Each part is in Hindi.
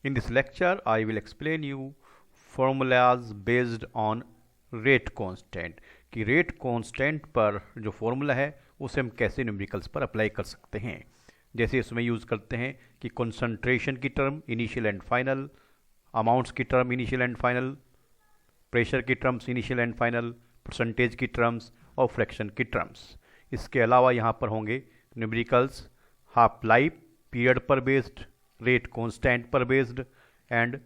In this lecture, I will explain you formulas based on rate constant कि rate constant पर जो फॉर्मूला है उसे हम कैसे न्यूमेरिकल्स पर अप्लाई कर सकते हैं। जैसे इसमें यूज़ करते हैं कि कंसंट्रेशन की term initial and final, amounts की term initial and final, pressure की terms initial and final, percentage की टर्म्स और फ्रैक्शन की टर्म्स। इसके अलावा यहाँ पर होंगे न्यूमेरिकल्स हाफ लाइफ पीरियड पर बेस्ड, रेट कांस्टेंट पर बेस्ड एंड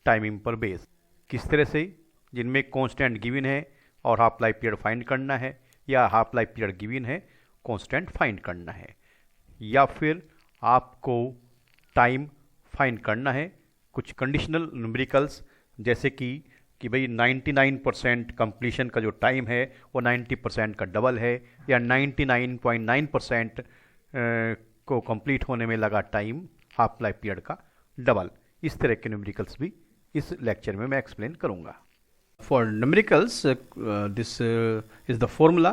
टाइमिंग पर बेस्ड। किस तरह से, जिनमें कांस्टेंट गिवन है और हाफ लाइफ पीरियड फाइंड करना है, या हाफ लाइफ पीरियड गिवन है कांस्टेंट फाइंड करना है, या फिर आपको टाइम फाइंड करना है। कुछ कंडीशनल न्यूमेरिकल्स जैसे कि भाई 99% कंप्लीशन का जो टाइम है वो 90% का डबल है, या 99.9% को कंप्लीट होने में लगा टाइम हाफ लाइफ पीरियड का डबल। इस तरह के न्यूमेरिकल्स भी इस लेक्चर में मैं एक्सप्लेन करूंगा। For numericals this is the formula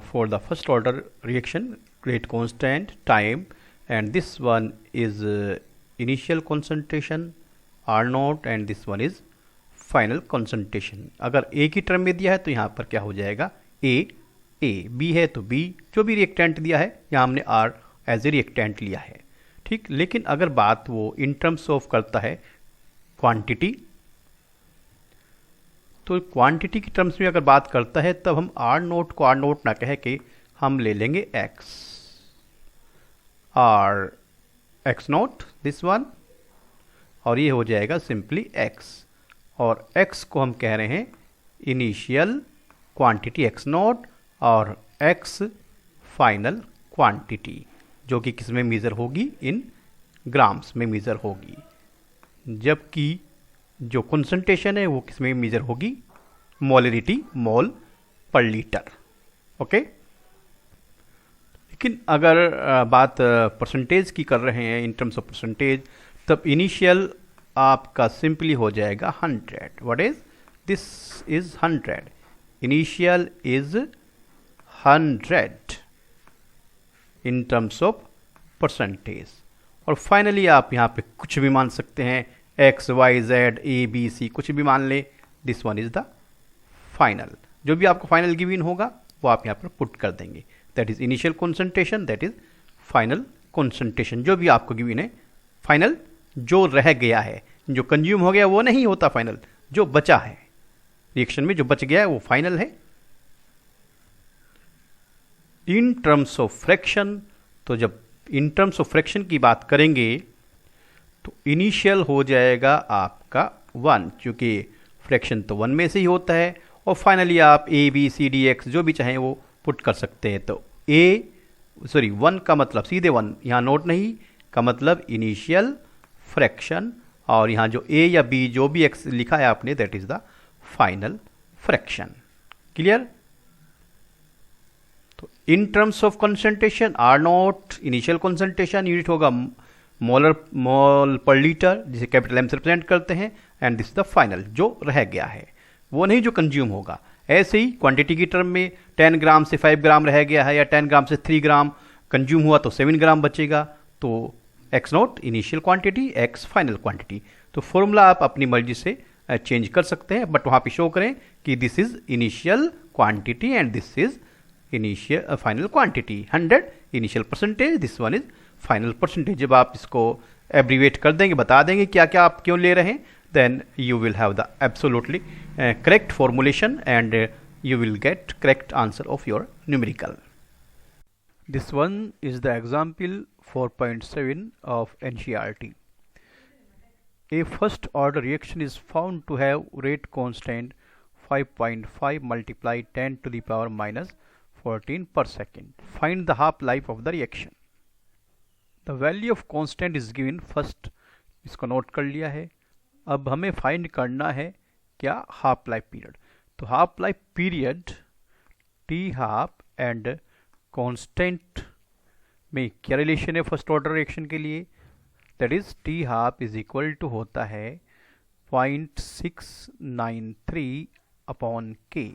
for the first order reaction, rate constant, time, and this one is initial concentration are naught and this one is final concentration. अगर ए की टर्म में दिया है तो यहाँ पर क्या हो जाएगा, ए, बी है तो बी, जो भी रिएक्टेंट दिया है यहाँ हमने आर एज ए रिएक्टेंट लिया है, ठीक। लेकिन अगर बात वो इन टर्म्स ऑफ करता है क्वांटिटी, तो क्वांटिटी की टर्म्स में अगर बात करता है तब हम आर नोट को आर नोट ना कह के हम ले लेंगे X, R X naught this one, और ये हो जाएगा सिंपली एक्स, और x को हम कह रहे हैं इनिशियल क्वांटिटी x नॉट और x फाइनल क्वांटिटी, जो कि किस में मेज़र होगी, इन ग्राम्स में मेज़र होगी, जबकि जो कंसंट्रेशन है वो किस में मेज़र होगी, मोलरिटी, मोल पर लीटर। ओके। लेकिन अगर बात परसेंटेज की कर रहे हैं इन टर्म्स ऑफ परसेंटेज, तब इनिशियल आपका सिंपली हो जाएगा 100। What is this is 100, initial is 100 in terms of percentage, और फाइनली आप यहाँ पे कुछ भी मान सकते हैं, X Y Z A B C कुछ भी मान ले, this one is the final. जो भी आपको फाइनल गिवन होगा वो आप यहाँ पर पुट कर देंगे, that is initial concentration, that is final concentration. जो भी आपको गिवन है, फाइनल जो रह गया है, जो कंज्यूम हो गया वो नहीं होता फाइनल, जो बचा है रिएक्शन में जो बच गया है वो फाइनल है। इन टर्म्स ऑफ फ्रैक्शन, तो जब इन टर्म्स ऑफ फ्रैक्शन की बात करेंगे तो इनिशियल हो जाएगा आपका 1, क्योंकि फ्रैक्शन तो 1 में से ही होता है, और फाइनली आप A B C D X जो भी चाहें वो पुट कर सकते हैं। तो 1 का मतलब सीधे 1, यहाँ नोट नहीं, का मतलब इनिशियल फ्रैक्शन, और यहाँ जो ए या बी जो भी एक्स लिखा है आपने, that is the final fraction. Clear. तो in terms of concentration are not, initial concentration unit होगा मोल पर लीटर, जिसे कैपिटल एम से रिप्रेजेंट करते हैं, एंड दिस द फाइनल जो रह गया है, वो नहीं जो कंज्यूम होगा। ऐसे ही क्वांटिटी की टर्म में 10 ग्राम से 5 ग्राम रह गया है, या 10 ग्राम से 3 ग्राम कंज्यूम हुआ तो 7 ग्राम बचेगा, तो x note initial quantity, x final quantity. तो फॉर्मूला आप अपनी मर्जी से चेंज कर सकते हैं, बट वहाँ पे शो करें कि this is initial quantity and this is initial final quantity. 100 initial percentage, this one is final percentage. जब आप इसको एब्रीवेट कर देंगे, बता देंगे क्या क्या आप क्यों ले रहे हैं, then you will have the absolutely correct formulation and you will get correct answer of your numerical. This one is the example 4.7 of NCERT. A first order reaction is found to have rate constant 5.5 multiplied 10 to the power minus 14 per second. Find the half life of the reaction. The value of constant is given first. इसको नोट कर लिया है। अब हमें फाइंड करना है क्या, हाफ लाइफ पीरियड। तो half life period T half and constant में क्या रिलेशन है फर्स्ट ऑर्डर रिएक्शन के लिए, that is T half is equal to होता है 0.693 upon K.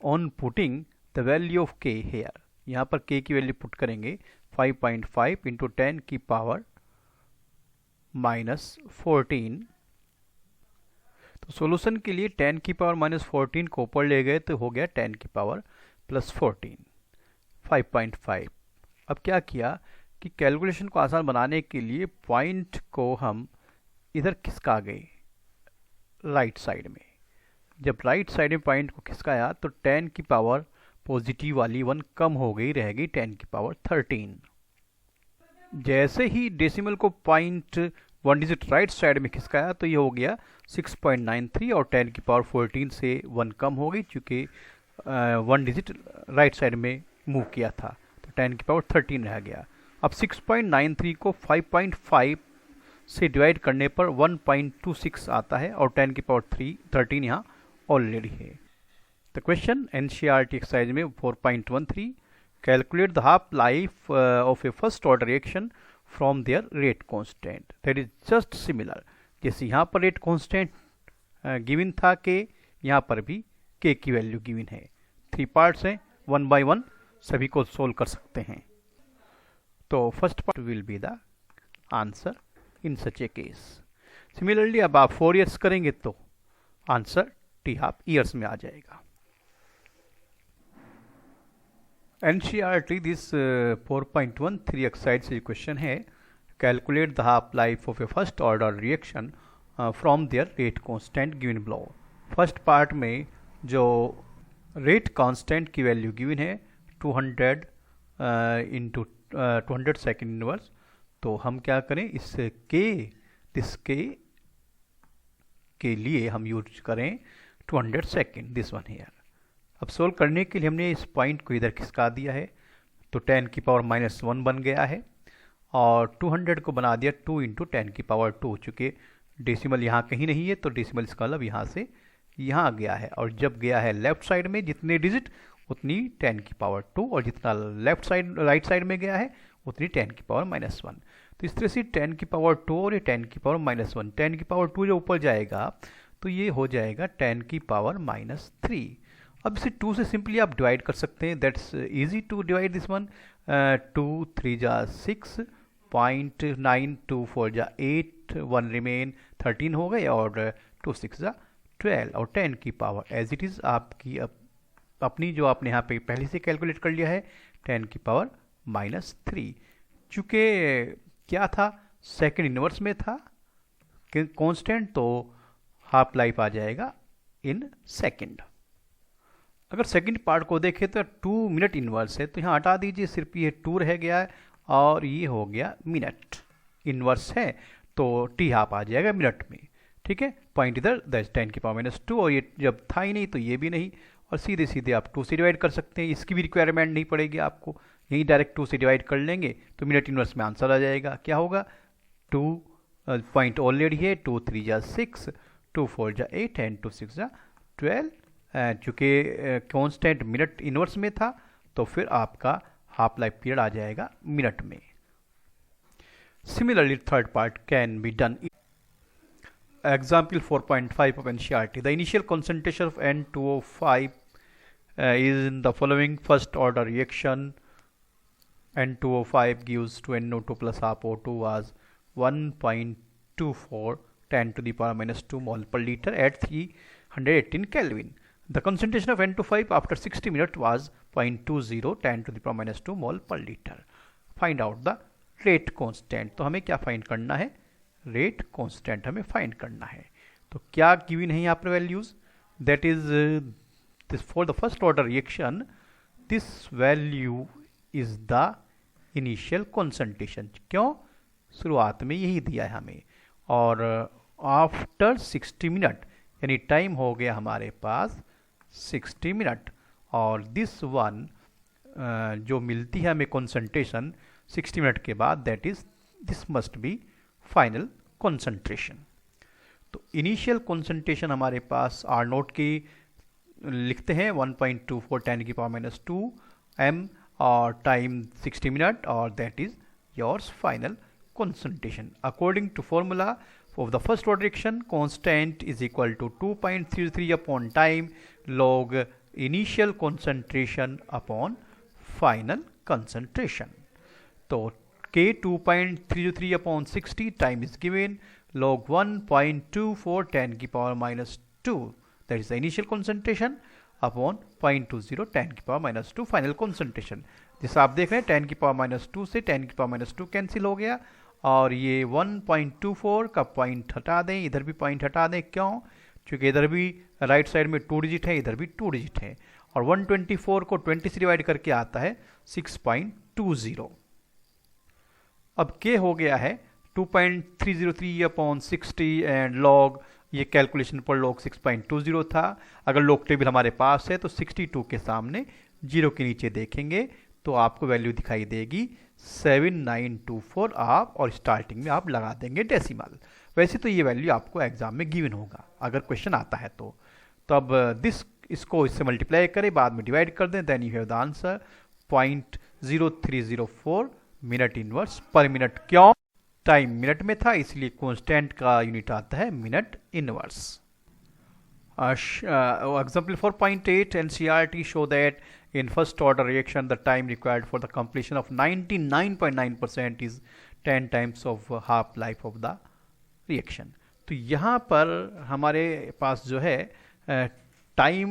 On putting the value of K here, यहाँ पर के की वैल्यू पुट करेंगे 5.5 इंटू 10 की पावर -14। तो सॉल्यूशन के लिए 10 की पावर -14 को ऊपर ले गए तो हो गया 10 की पावर +14, 5.5। अब क्या किया कि कैलकुलेशन को आसान बनाने के लिए पॉइंट को हम इधर खिसका गए राइट साइड में। जब राइट साइड में पॉइंट को खिसकाया तो 10 की पावर पॉजिटिव वाली 1 कम हो गई, रह गई 10 की पावर 13। जैसे ही डेसिमल को पॉइंट 1 डिजिट राइट साइड में खिसकाया तो ये हो गया 6.93 और 10 की पावर 14 से 1 कम हो गई, चूँकि 1 डिजिट राइट साइड में मूव किया था तो 10 की पावर 13 रह गया। अब 6.93 को 5.5 से डिवाइड करने पर 1.26 आता है और 10 की पावर 13 यहाँ ऑलरेडी है। द क्वेश्चन एनसीईआरटी एक्सरसाइज में 4.13, calculate the half life of A first order reaction from there rate constant. That is just similar, जैसे यहाँ पर रेट कांस्टेंट गिवन था के, यहाँ पर भी के की वैल्यू गिवन है। 3 पार्ट्स हैं, 1 बाय 1 सभी को सोल्व कर सकते हैं। तो first part will be the answer in such A case. Similarly अब आप 4 ईयर्स करेंगे तो आंसर t½ ईयर्स में आ जाएगा। NCERT दिस 4.13 एक्सरसाइज से क्वेश्चन है, calculate the half life of A first order reaction from there rate constant given below. First part में जो रेट कांस्टेंट की वैल्यू गिवन है 200 इंटू 200 सेकेंड इनवर्स, तो हम क्या करें, इस के लिए हम यूज करें 200 सेकेंड, दिस वन हियर। अब सोल्व करने के लिए हमने इस पॉइंट को इधर खिसका दिया है तो 10 की पावर -1 बन गया है और 200 को बना दिया 2 इंटू 10 की पावर 2। चूँकि डेसिमल यहाँ कहीं नहीं है तो डेसिमल इसका मतलब यहाँ से यहाँ गया है, और जब गया है लेफ्ट साइड में जितने डिजिट उतनी 10 की पावर 2, और जितना राइट साइड में गया है उतनी 10 की पावर -1। तो इस तरह से 10 की पावर 2 और ये 10 की पावर -1, 10 की पावर 2 जो ऊपर जाएगा तो ये हो जाएगा 10 की पावर -3। अब इसे 2 से सिंपली आप डिवाइड कर सकते हैं, that's easy to divide this one. 2 3 जा 6, 0.9 2 4 जा 8, 1 रिमेन 13 हो गए और 2 6 जा 12, और 10 की पावर एज इट इज़ आपकी अपनी जो आपने यहाँ पे पहले से कैलकुलेट कर लिया है 10 की पावर -3। चूँकि क्या था, सेकंड इनवर्स में था कांस्टेंट, तो हाफ लाइफ आ जाएगा इन सेकंड। अगर सेकंड पार्ट को देखें तो 2 मिनट इनवर्स है, तो यहाँ हटा दीजिए, सिर्फ ये 2 रह गया है और ये हो गया मिनट इनवर्स है, तो t½ आ जाएगा मिनट में। ठीक है, पॉइंट इधर, दैट 10 की पावर -2, और ये जब था ही नहीं तो ये भी नहीं, और सीधे सीधे आप 2 से डिवाइड कर सकते हैं, इसकी भी रिक्वायरमेंट नहीं पड़ेगी आपको, यहीं डायरेक्ट 2 से डिवाइड कर लेंगे तो मिनट इनवर्स में आंसर आ जाएगा। क्या होगा, 2 पॉइंट ऑलरेडी है, 2 3 जा 6, 2 4 जा 8 एंड 2 6 जा 12। चूँकि कांस्टेंट मिनट इनवर्स में था तो फिर आपका हाफ लाइफ पीरियड आ जाएगा मिनट में। Similarly third part can be done. Example 4.5 of NCERT. The initial concentration of N2O5 is in the following first order reaction. N2O5 gives to NO2 plus half O2 was 1.24 10 to the power -2 mole per liter at 318 Kelvin. The concentration of N25 after 60 minutes was 0.20 10 to the power -2 mole per liter. Find out the rate constant. तो हमें क्या फाइंड करना है, रेट कांस्टेंट हमें फाइंड करना है। तो क्या गिवन है यहाँ पर values, that is this for the first order reaction this value is the initial concentration. क्यों, शुरुआत में यही दिया है हमें, और आफ्टर 60 मिनट यानी टाइम हो गया हमारे पास 60 मिनट, और दिस वन जो मिलती है हमें कंसंट्रेशन 60 मिनट के बाद, that is this must be final concentration. तो इनिशियल कंसंट्रेशन हमारे पास R0 की लिखते हैं 1.24 10 की पावर -2 m और टाइम 60 मिनट, और that is yours final concentration. According to formula of the first order reaction, constant is equal to 2.33 upon time log initial concentration upon final concentration. तो k 2.303 upon 60 time is given log 1.24 10 की power minus 2 that is the initial concentration upon 0.20 10 की पावर माइनस 2 फाइनल कॉन्सेंट्रेशन। जैसे आप देख रहे हैं 10 की पावर माइनस 2 से 10 की पावर माइनस 2 कैंसिल हो गया और ये 1.24 का पॉइंट हटा दें, इधर भी पॉइंट हटा दें। क्यों? क्योंकि इधर भी राइट साइड में 2 डिजिट है, इधर भी 2 डिजिट है और 124 को 20 से डिवाइड करके आता है 6.20। अब k हो गया है 2.303 अपॉन 60 एंड लॉग, ये कैलकुलेशन पर लॉग 6.20 था। अगर लॉग टेबल हमारे पास है तो 62 के सामने 0 के नीचे देखेंगे तो आपको वैल्यू दिखाई देगी 7924 आप, और स्टार्टिंग में आप लगा देंगे डेसिमल। वैसे तो ये वैल्यू आपको एग्जाम में गिवन होगा अगर क्वेश्चन आता है तो अब इसको इससे मल्टीप्लाई करें, बाद में डिवाइड कर दें, then you have the answer 0.0304 minute inverse पर मिनट। क्यों? टाइम मिनट में था इसलिए कांस्टेंट का यूनिट आता है minute inverse. Example 4.8 NCERT show that in first order reaction the time required for the completion of 99.9% is 10 times of half life of the reaction। तो यहाँ पर हमारे पास जो है टाइम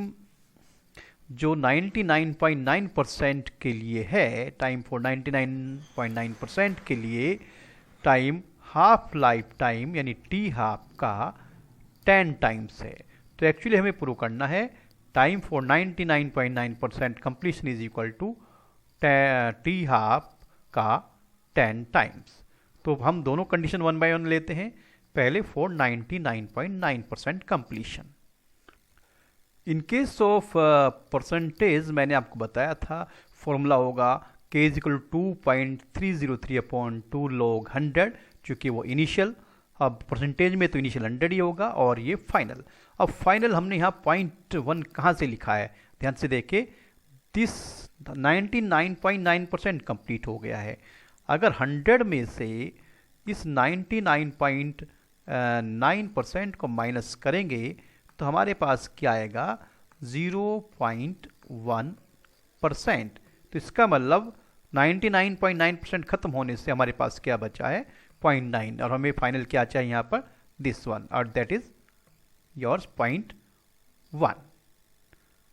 जो 99.9% के लिए है, टाइम फॉर 99.9% के लिए टाइम हाफ लाइफ टाइम यानी टी हाफ का 10 टाइम्स है। तो एक्चुअली हमें प्रूव करना है time for 99.9% completion is equal to T half का 10 टाइम्स। तो हम दोनों कंडीशन 1 बाय 1 लेते हैं। पहले for 99.9% completion. In case of percentage मैंने आपको बताया था फॉर्मूला होगा k is equal to 2.303 upon 2 log 100, चूँकि वो इनिशियल, अब परसेंटेज में तो इनिशियल 100 ही होगा और ये फाइनल। अब फाइनल हमने यहाँ 0.1 कहाँ से लिखा है, ध्यान से देखिए, दिस 99.9% कंप्लीट हो गया है। अगर 100 में से इस 99.9% को माइनस करेंगे तो हमारे पास क्या आएगा 0.1%। तो इसका मतलब 99.9% खत्म होने से हमारे पास क्या बचा है 0.9, और हमें फाइनल क्या चाहिए यहाँ पर दिस वन, और दैट इज योर्स 0.1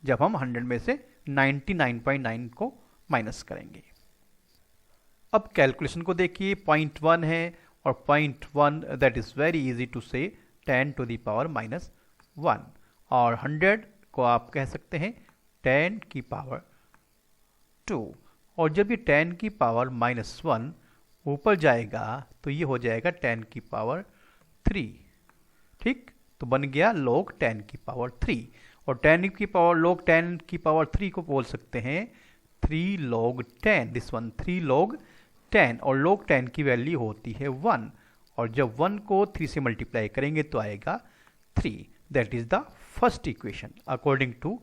जब हम 100 में से 99.9 को माइनस करेंगे। अब कैलकुलेशन को देखिए, 0.1 है और 0.1 that is very easy to say 10 to the power -1, और 100 को आप कह सकते हैं 10 की पावर 2, और जब ये 10 की पावर -1 ऊपर जाएगा तो ये हो जाएगा 10 की पावर 3। ठीक, तो बन गया log 10 की पावर 3, और 10 की पावर log 10 की पावर 3 को बोल सकते हैं 3 log 10, दिस वन 3 log 10, और log 10 की वैल्यू होती है 1, और जब 1 को 3 से मल्टीप्लाई करेंगे तो आएगा 3। That is the first equation according to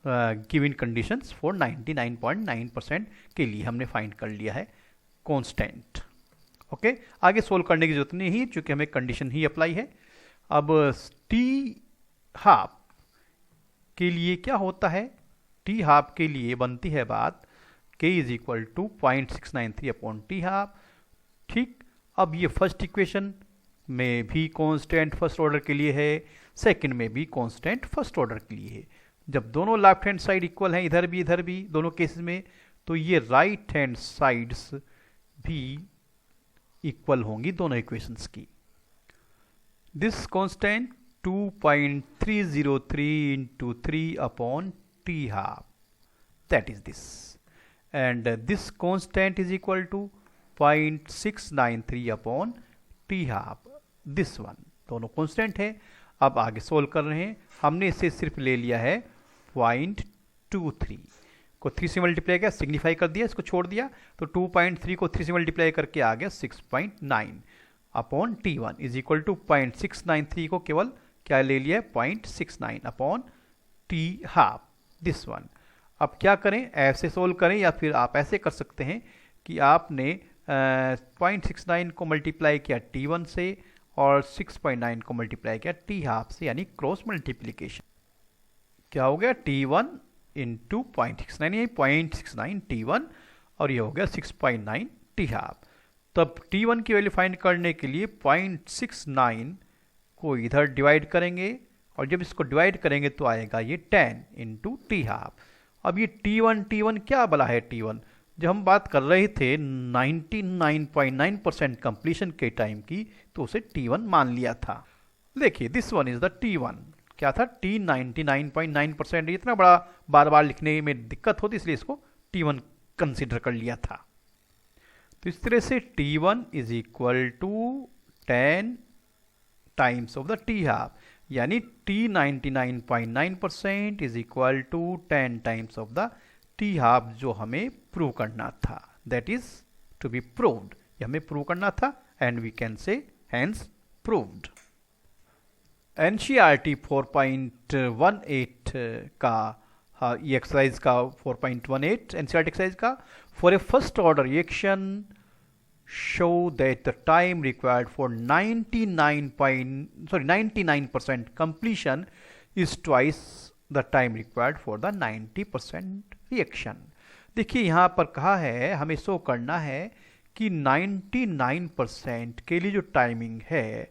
given conditions for 99.9% के लिए हमने फाइंड कर लिया है कांस्टेंट। ओके, आगे सोल्व करने की जरूरत नहीं है क्योंकि हमें कंडीशन ही अप्लाई है। अब टी हाफ के लिए क्या होता है, टी हाफ के लिए बनती है बात k is equal to 0.693 upon T half. ठीक, अब ये फर्स्ट इक्वेशन में भी कांस्टेंट फर्स्ट ऑर्डर के लिए है, सेकंड में भी कांस्टेंट फर्स्ट ऑर्डर के लिए है। जब दोनों लेफ्ट हैंड साइड इक्वल हैं, इधर भी दोनों केसेस में, तो ये राइट हैंड साइड्स भी इक्वल होंगी दोनों इक्वेशंस की। This constant 2.303 into 3 upon t half, that is this, and this constant is equal to 0.693 upon t half, this one, दोनों कांस्टेंट है। अब आगे सोल्व कर रहे हैं, हमने इसे सिर्फ ले लिया है 0.23 को 3 से मल्टीप्लाई किया, सिग्निफाई कर दिया, इसको छोड़ दिया, तो 2.3 को 3 से मल्टीप्लाई करके आ गया 6.9 upon t1 is equal to 0.693 को केवल क्या ले लिया 0.69 upon T half, this one. अब क्या करें, ऐसे सोल्व करें या फिर आप ऐसे कर सकते हैं कि आपने 0.69 को मल्टीप्लाई किया t1 से और 6.9 को मल्टीप्लाई किया टी हाफ से, यानी क्रॉस मल्टीप्लीकेशन। क्या हो गया t1 इंटू 0.69, 0.69 t1, और ये हो गया 6.9 टी हाफ। तब T1 की वैल्यू फाइंड करने के लिए 0.69 को इधर डिवाइड करेंगे और जब इसको डिवाइड करेंगे तो आएगा ये 10 इंटू टी हाफ। अब ये T1 क्या बला है T1? जब हम बात कर रहे थे 99.9% कंप्लीशन के टाइम की तो उसे T1 मान लिया था। देखिए this one is the T1। क्या था? T 99.9%। इतना बड़ा बार बार लिखने में दिक्कत होती इसलिए इसको T1 कंसिडर कर लिया था। तो इस तरह से T1 is equal to 10 times of the T half, यानी T 99.9% is equal to 10 times of the T half जो हमें प्रूव करना था। That is to be proved, ये हमें प्रूव करना था and we can say hence proved. NCERT 4.18 का ये एक्सरसाइज का 4.18 NCERT एक्सरसाइज का for a first order reaction show that the time required for 99% completion is twice the time required for the 90% reaction। देखिए यहाँ पर कहा है हमें शो करना है कि 99% के लिए जो टाइमिंग है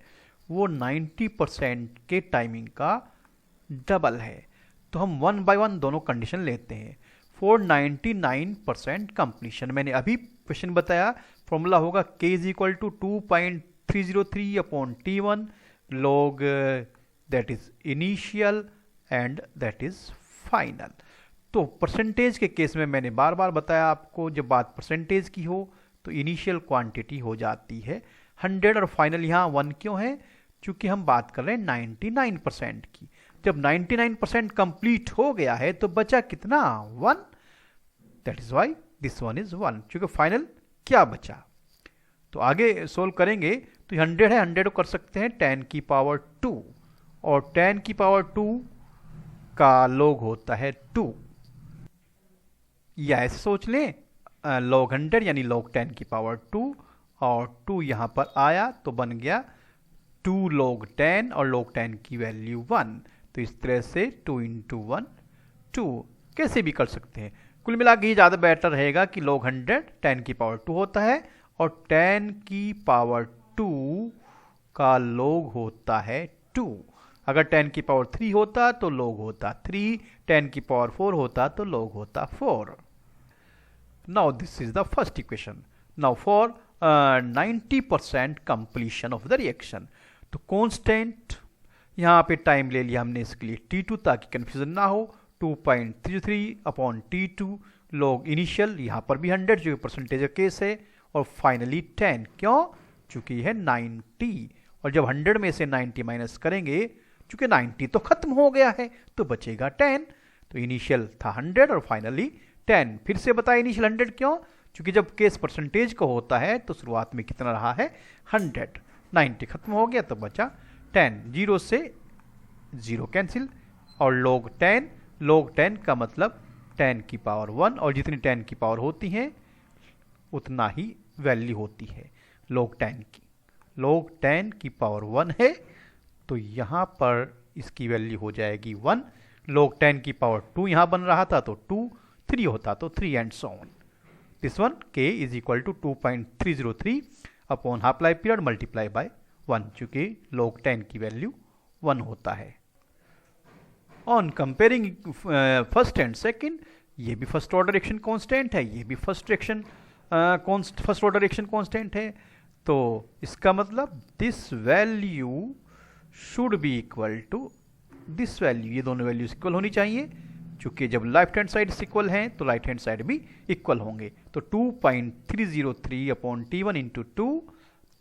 वो 90% के टाइमिंग का डबल है। तो हम 1 by 1 दोनों कंडीशन लेते हैं। फॉर 99% कंप्लीशन मैंने अभी क्वेश्चन बताया, फॉर्मूला होगा k is equal to 2.303 upon T1 log that is initial and that is final. तो परसेंटेज के केस में मैंने बार बार बताया आपको, जब बात परसेंटेज की हो तो इनिशियल क्वांटिटी हो जाती है 100 और फाइनल यहाँ 1 क्यों है? क्योंकि हम बात कर रहे हैं 99% की। जब 99% कंप्लीट हो गया है तो बचा कितना? 1। That is why this one is 1, क्योंकि फाइनल क्या बचा। तो आगे सोल्व करेंगे तो 100 है, 100 को कर सकते हैं 10 की पावर 2 और 10 की पावर 2 का log होता है 2, या ऐसे सोच लें log 100 यानी log 10 की पावर 2 और 2 यहां पर आया तो बन गया 2 log 10 और log 10 की वैल्यू 1। तो इस तरह से 2 इंटू 1 2 कैसे भी कर सकते हैं। कुल मिला के ज़्यादा बेटर रहेगा कि log 100 10 की पावर 2 होता है और 10 की पावर 2 का log होता है 2। अगर 10 की पावर 3 होता तो log होता 3, 10 की पावर 4 होता तो log होता 4। Now this is the first equation. Now for 90% completion of the reaction, तो कांस्टेंट यहाँ पे टाइम ले लिया हमने इसके लिए T2 ताकि कंफ्यूजन ना हो। 2.33 अपॉन T2 log इनिशियल, यहाँ पर भी 100 जो परसेंटेज का केस है, और फाइनली 10। क्यों? चूंकि यह है 90 और जब 100 में से 90 माइनस करेंगे, चूंकि 90 तो खत्म हो गया है तो बचेगा 10। तो इनिशियल था 100 और फाइनली 10। फिर से बताया इनिशियल 100 क्यों? क्योंकि जब केस परसेंटेज का होता है तो शुरुआत में कितना रहा है? 100। 90 खत्म हो गया तो बचा 10। 0 से 0 कैंसिल और log 10 का मतलब 10 की पावर 1 और जितनी 10 की पावर होती है उतना ही वैल्यू होती है log 10 की। log 10 की पावर 1 है तो यहाँ पर इसकी वैल्यू हो जाएगी 1। log 10 की पावर 2 यहाँ बन रहा था तो 2, 3 होता तो 3 and so on. This one k is equal to 2.303 upon half life period multiply by 1, चूंकि log 10 की वैल्यू 1 होता है। On comparing first and second, ये भी फर्स्ट ऑर्डर रिएक्शन कांस्टेंट है, ये भी फर्स्ट ऑर्डर रिएक्शन कांस्टेंट है। तो इसका मतलब this value should be equal to this value, ये दोनों वैल्यूज इक्वल होनी चाहिए। चूंकि जब लेफ्ट हैंड साइड इक्वल हैं तो राइट हैंड साइड भी इक्वल होंगे। तो 2.303 upon T1 into 2,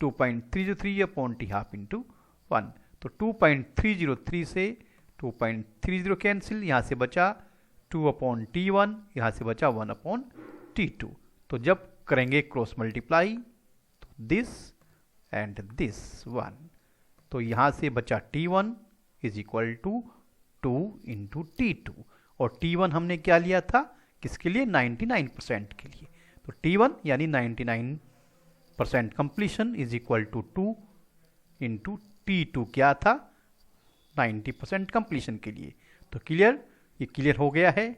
2.303 upon T half into 1। तो 2.303 से 2.30 कैंसिल, यहाँ से बचा 2 अपॉन T1, यहाँ से बचा 1 अपॉन T2। तो जब करेंगे क्रॉस मल्टीप्लाई तो दिस एंड दिस 1, तो यहाँ से बचा T1 is equal to 2 into T2 और T1 हमने क्या लिया था? किसके लिए? 99% के लिए। तो T1 यानी 99% completion is equal to 2 into T2 क्या था? 90% कंप्लीशन के लिए। तो क्लियर, ये क्लियर हो गया है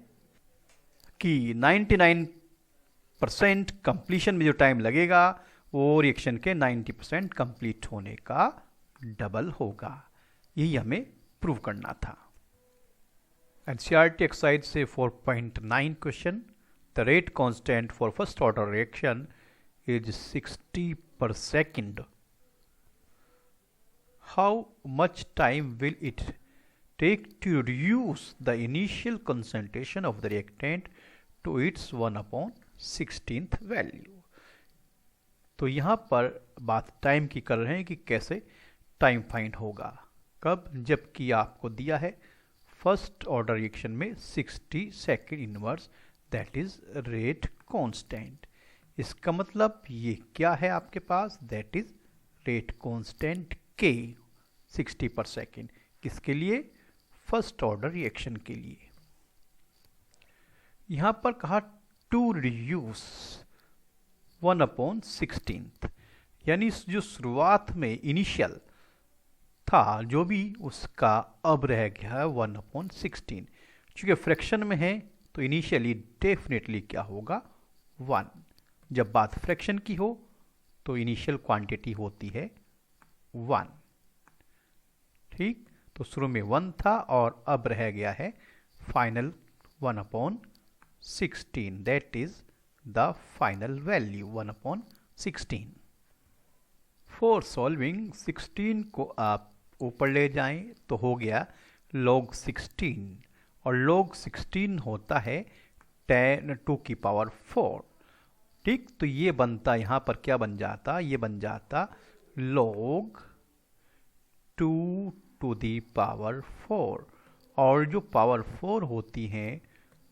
कि 99% कंप्लीशन में जो टाइम लगेगा वो रिएक्शन के 90% कंप्लीट होने का डबल होगा। यही हमें प्रूव करना था। एनसीईआरटी एक्सरसाइज से 4.9 question, the rate constant for first order reaction is 60 per second. How much time will it take to reduce the initial concentration of the reactant to its 1/16th value? तो यहाँ पर बात टाइम की कर रहे हैं कि कैसे टाइम फाइंड होगा। कब? जबकि आपको दिया है फर्स्ट ऑर्डर रिएक्शन में 60 second inverse, that is rate constant. इसका मतलब ये क्या है आपके पास? दैट इज रेट कांस्टेंट के 60 पर सेकेंड। किसके लिए? फर्स्ट ऑर्डर रिएक्शन के लिए। यहां पर कहा टू रिड्यूस 1/16, यानी जो शुरुआत में इनिशियल था जो भी, उसका अब रह गया है 1/16। चूंकि फ्रैक्शन में है तो इनिशियली डेफिनेटली क्या होगा? 1। जब बात फ्रैक्शन की हो तो इनिशियल क्वांटिटी होती है 1। ठीक, तो शुरू में 1 था और अब रह गया है final 1/16, that is the final value 1/16। For solving 16 को आप ऊपर ले जाएं तो हो गया log 16, और log 16 होता है 10⁴। ठीक, तो ये बनता यहां पर क्या बन जाता? ये बन जाता log 2⁴, और जो पावर 4 होती हैं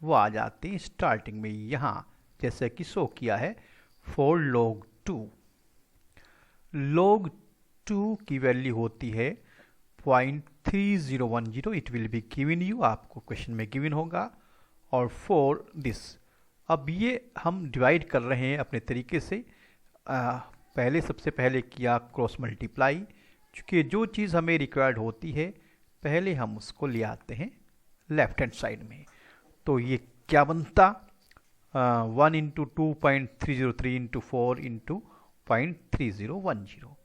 वो आ जाती हैं स्टार्टिंग में यहां, जैसे कि शो किया है 4 log 2। log 2 की वैल्यू होती है 0.3010, it will be given you, आपको क्वेश्चन में गिवन होगा, और 4 दिस। अब ये हम डिवाइड कर रहे हैं अपने तरीके से। पहले सबसे पहले किया क्रॉस मल्टीप्लाई, क्योंकि जो चीज़ हमें रिक्वायर्ड होती है पहले हम उसको ले आते हैं लेफ्ट हैंड साइड में। तो ये क्या बनता? 1 × 2.303 × 4 × 0.3010,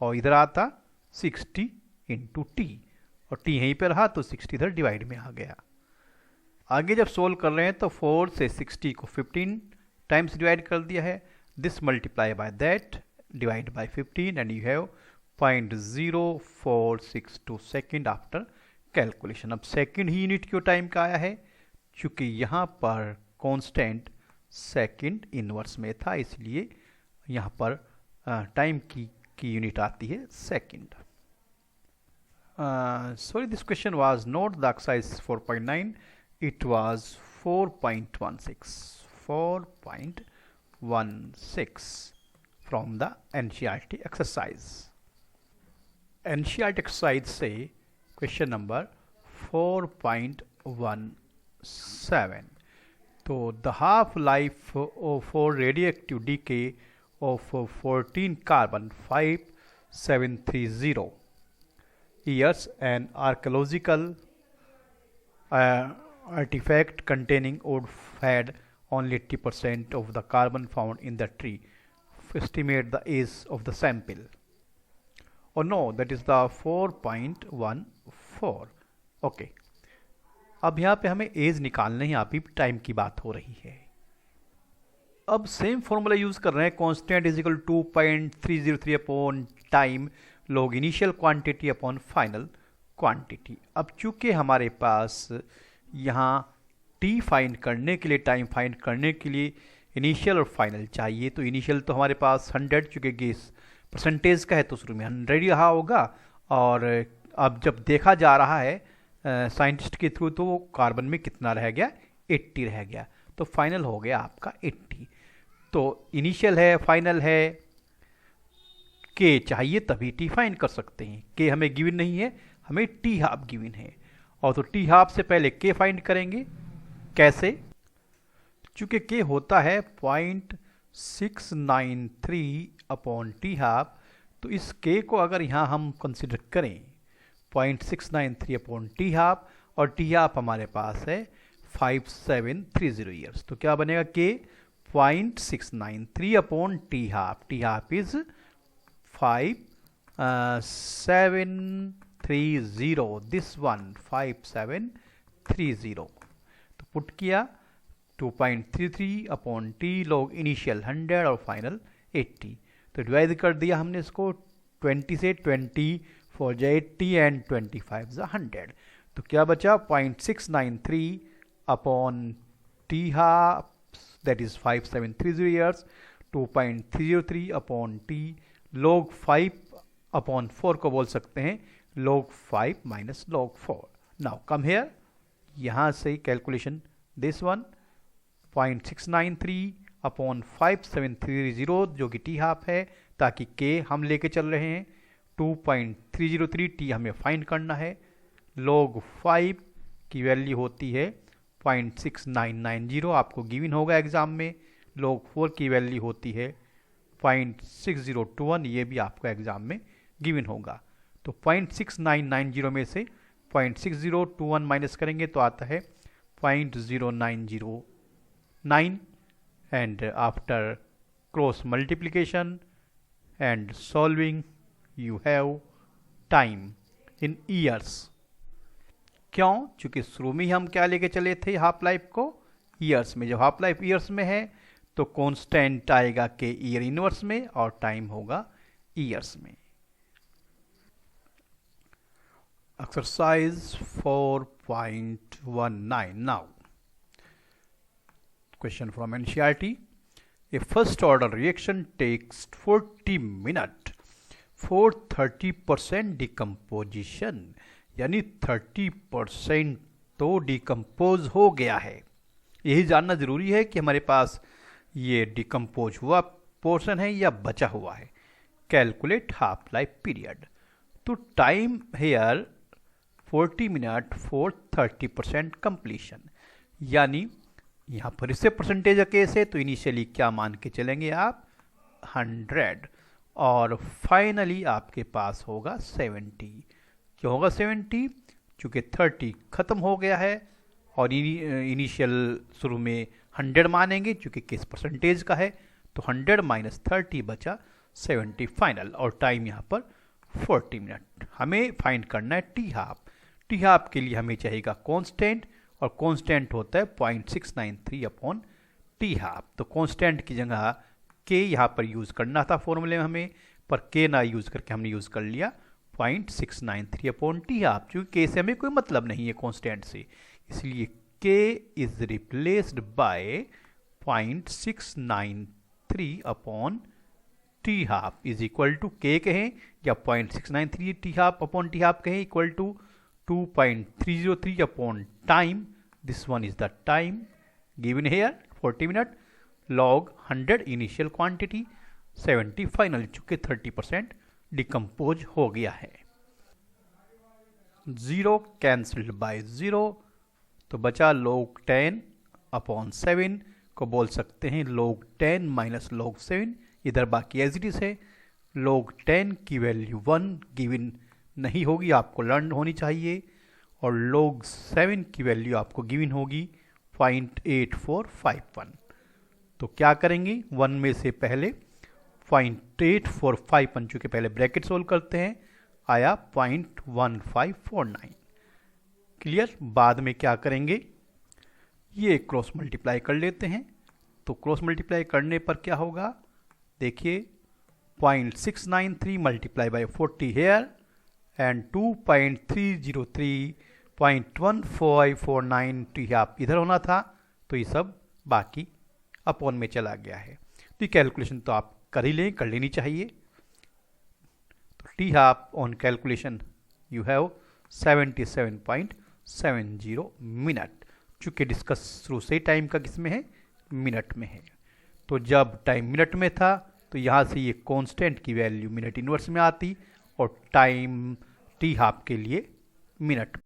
और इधर आता 60 × t, और t यहीं पे रहा तो 60 इधर डिवाइड में आ गया। आगे जब सोल्व कर रहे हैं तो 4 से 60 को 15 टाइम्स डिवाइड कर दिया है, this multiply by that divide by 15 and you have 0.0462 second after calculation. अब सेकेंड ही यूनिट क्यों टाइम का आया है? क्योंकि यहाँ पर कांस्टेंट सेकेंड इनवर्स में था, इसलिए यहाँ पर टाइम की यूनिट आती है second. Sorry, this question was not the exercise 4.9, it was 4.16 from the NCERT exercise. NCERT exercise से क्वेश्चन नंबर 4.17, तो the half life for radioactive DK of 14 carbon 5730 years, an archaeological artifact containing wood had only 80% of the carbon found in the tree. Estimate the age of the sample. Oh no, that is the 4.14. Okay. अब यहाँ पे हमें एज निकालना है, अभी टाइम की बात हो रही है। अब सेम फॉर्मूला यूज कर रहे हैं, constant is equal 2.303 upon time log initial quantity upon final quantity. अब चूंकि हमारे पास यहाँ t फाइंड करने के लिए, टाइम फाइंड करने के लिए इनिशियल और फाइनल चाहिए, तो इनिशियल तो हमारे पास 100, चूँकि गेस परसेंटेज का है तो शुरू में 100 ही रहा होगा, और अब जब देखा जा रहा है साइंटिस्ट के थ्रू तो वो कार्बन में कितना रह गया? 80 रह गया, तो फाइनल हो गया आपका 80। तो इनिशियल है, फाइनल है, के चाहिए तभी टी फाइंड कर सकते हैं। के हमें गिवन नहीं है, हमें टी हाफ गिवन है, और तो टी हाफ से पहले के फाइंड करेंगे। कैसे? चूंकि के होता है 0.693 अपॉन टी हाफ, तो इस के को अगर यहाँ हम कंसिडर करें 0.693 अपॉन टी हाफ, और टी हाफ हमारे पास है 5730 ईयर्स, तो क्या बनेगा? के 0.693 upon T half is 5730, this one 5730। तो पुट किया 2.33 अपॉन टी लॉग इनिशियल 100 और फाइनल 80। तो डिवाइड कर दिया हमने इसको 20 से, 20 4 जा 80 एंड 25 जा 100। तो क्या बचा 0.693 upon T half that is 5730 years, 2.303 upon T log 5 upon 4 को बोल सकते हैं log 5 minus log 4। Now come here, यहाँ से कैलकुलेशन दिस वन 0.693 अपॉन 5730 जो कि टी हाफ है, ताकि के हम लेके चल रहे हैं 2.303 टी हमें फाइंड करना है। log 5 की वैल्यू होती है 0.6990, आपको गिवन होगा एग्जाम में। log 4 की वैल्यू होती है 0.6021, ये भी आपको एग्जाम में गिवन होगा। तो 0.6990 में से 0.6021 माइनस करेंगे तो आता है 0.0909, and after cross multiplication and solving you have time in years. क्यों? चूंकि शुरू में ही हम क्या लेके चले थे हाफ लाइफ को ईयर्स में। जब हाफ लाइफ ईयर्स में है तो कांस्टेंट आएगा के ईयर इनवर्स में और टाइम होगा ईयर्स में। Exercise 4.19 now question from NCERT. A first order reaction takes 40 minute for 30% decomposition, यानी 30% तो डिकम्पोज हो गया है। यही जानना जरूरी है कि हमारे पास ये डिकम्पोज हुआ पोर्शन है या बचा हुआ है। Calculate half life period. तो time here 40 minute for 30% completion, यानी यहाँ पर इससे परसेंटेज का केस है तो इनिशियली क्या मान के चलेंगे आप 100, और फाइनली आपके पास होगा 70। क्यों होगा 70? चूंकि 30 खत्म हो गया है और इनिशियल शुरू में 100 मानेंगे, चूंकि किस परसेंटेज का है तो 100 माइनस 30 बचा 70 फाइनल, और टाइम यहाँ पर 40 मिनट। हमें फाइंड करना है टी हाफ। टी हाफ के लिए हमें चाहिएगा कांस्टेंट, और कांस्टेंट होता है 0.693 अपॉन टी हाफ। तो कांस्टेंट की जगह के यहाँ पर यूज़ करना था फॉर्मूले में हमें, पर के ना यूज़ करके हमने यूज़ कर लिया 0.693 अपॉन टी हाफ। चूँकि के से हमें कोई मतलब नहीं है कांस्टेंट से, इसलिए k is replaced by 0.693 upon T half is equal to k कहें या 0.693 T half upon T half कहें, equal to 2.303 upon time, this one is the time given here 40 minute, log 100 initial quantity, 70 final, चूंकि 30% डिकम्पोज हो गया है। 0 कैंसल्ड बाय 0, तो बचा log 10 अपॉन 7 को बोल सकते हैं log 10 माइनस log 7, इधर बाकी एज इट इज है। log 10 की वैल्यू 1 गिवन नहीं होगी, आपको लर्न होनी चाहिए, और log 7 की वैल्यू आपको गिवन होगी 0.8451। तो क्या करेंगे, 1 में से पहले 0.8451, चूंकि पहले ब्रैकेट सोल्व करते हैं, आया 0.1549। क्लियर? बाद में क्या करेंगे, ये क्रॉस मल्टीप्लाई कर लेते हैं। तो क्रॉस मल्टीप्लाई करने पर क्या होगा, देखिए 0.693 multiply by 40 here and 2.303.1549 T half इधर होना था, तो ये सब बाकी अपॉन में चला गया है। तो ये कैलकुलेशन तो आप कर ही लें, कर लेनी चाहिए। तो T half on calculation you have 77.70 minute, चूँकि डिस्कस शुरू से टाइम का किस में है, मिनट में है। तो जब टाइम मिनट में था तो यहाँ से ये कांस्टेंट की वैल्यू मिनट इनवर्स में आती, और टाइम टी हाफ के लिए मिनट